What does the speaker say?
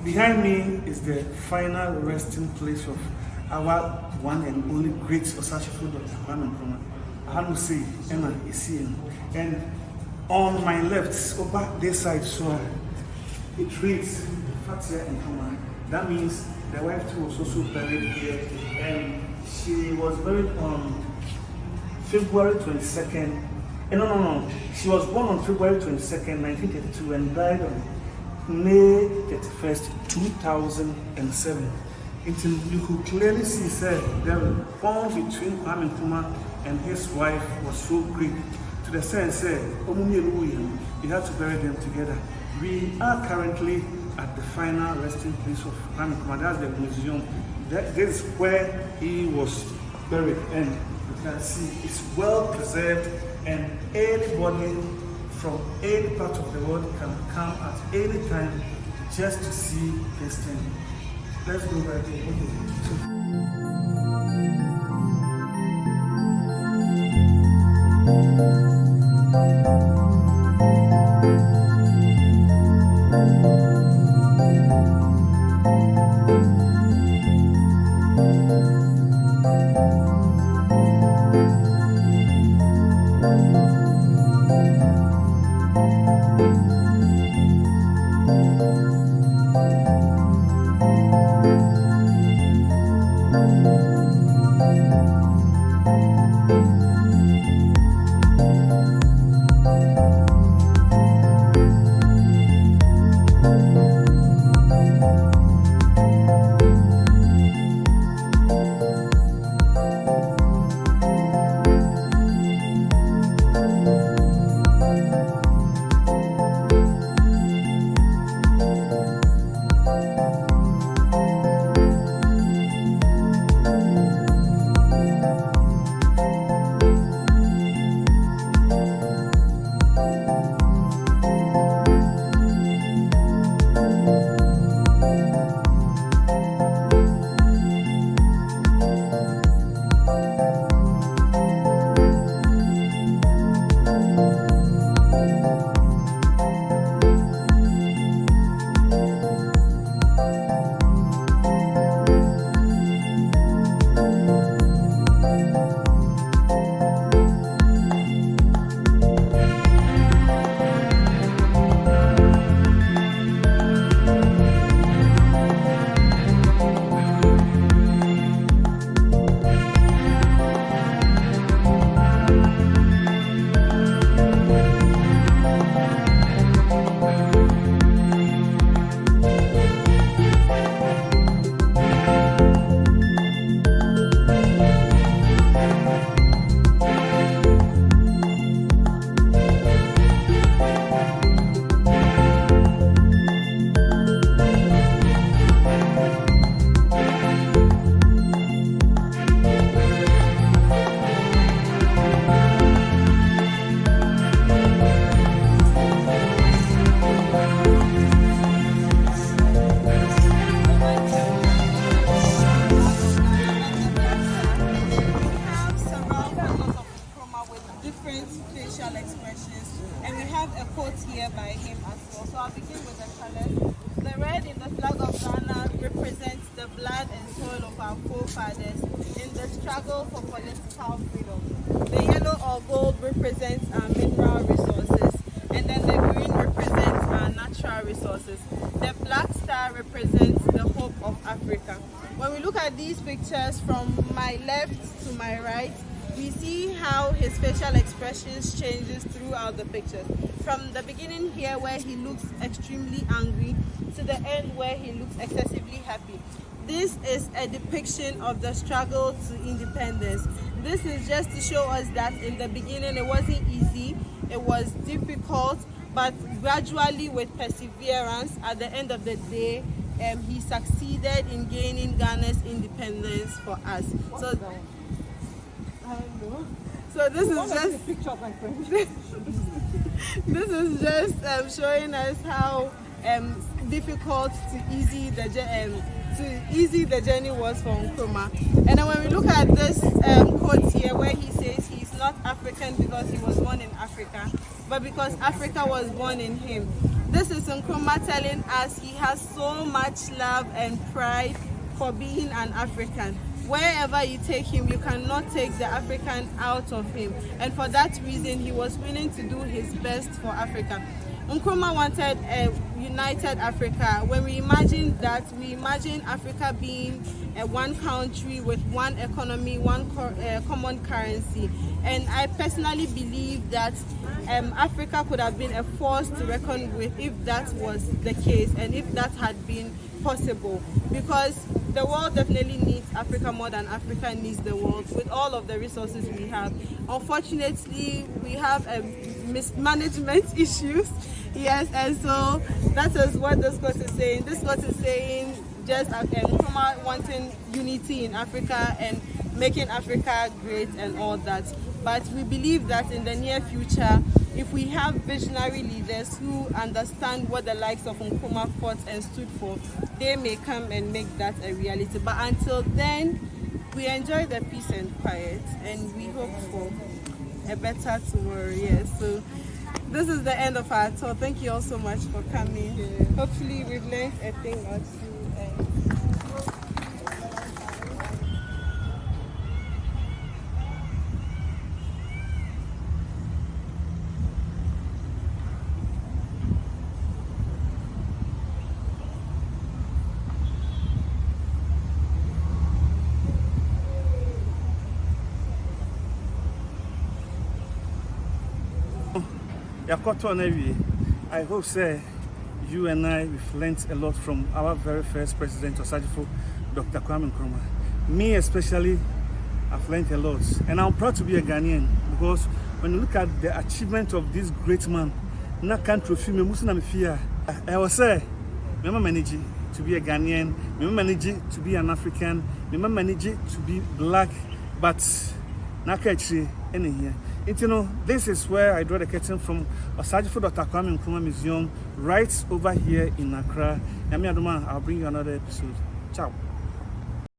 Behind me is the final resting place of our one and only great Osashifo Dr. Kwame Nkrumah. I have to say, Emma is here. And on my left, over this side, so it reads Fatia Nkrumah. That means the wife too was also buried here, and she was buried on February 22nd. No. She was born on February 22nd, 1932, and died on May 31st, 2007. You could clearly see the bond between Kwame Nkrumah and his wife was so great, to the sense that you had to bury them together. We are currently at the final resting place of Kwame Nkrumah. That's the museum. This is where he was buried, and you can see it's well preserved, and anybody from any part of the world can come at any time just to see this thing. Let's go back the toil of our forefathers in the struggle for political freedom. The yellow or gold represents our mineral resources, and then the green represents our natural resources. The black star represents the hope of Africa. When we look at these pictures from my left to my right, we see how his facial expressions changes throughout the pictures. From the beginning here where he looks extremely angry to the end where he looks excessively happy. This is a depiction of the struggle to independence. This is just to show us that in the beginning it wasn't easy, it was difficult, but gradually with perseverance, at the end of the day, he succeeded in gaining Ghana's independence for us. So this is just this is just showing us how difficult to easy the journey was for Nkrumah. And then when we look at this quote here where he says he's not African because he was born in Africa, but because Africa was born in him. This is Nkrumah telling us he has so much love and pride for being an African. Wherever you take him, you cannot take the African out of him. And for that reason, he was willing to do his best for Africa. Nkrumah wanted a united Africa. When we imagine that, we imagine Africa being one country with one economy, one common currency. And I personally believe that Africa could have been a force to reckon with if that was the case and if that had been possible, because the world definitely needs Africa more than Africa needs the world with all of the resources we have. Unfortunately, we have mismanagement issues, yes, and so that is what this quote is saying. This quote is saying just Nkrumah wanting unity in Africa and making Africa great and all that. But we believe that in the near future, if we have visionary leaders who understand what the likes of Nkrumah fought and stood for, they may come and make that a reality. But until then, we enjoy the peace and quiet, and we hope for a better tomorrow. Yes. So this is the end of our tour. Thank you all so much for coming. Hopefully, we've learned a thing or two. I hope, sir, you and I, we've learned a lot from our very first president, Osajifo, Dr. Kwame Nkrumah. Me especially, I've learned a lot. And I'm proud to be a Ghanaian, because when you look at the achievement of this great man, na country me musuna fear. I was say, me manage to be a Ghanaian, me manage to be an African, me manage to be black, but na catchy any here. You know, this is where I draw the curtain from Osajifo Dr. Kwame Nkrumah Museum, right over here in Accra. Yami Aduma, I'll bring you another episode. Ciao.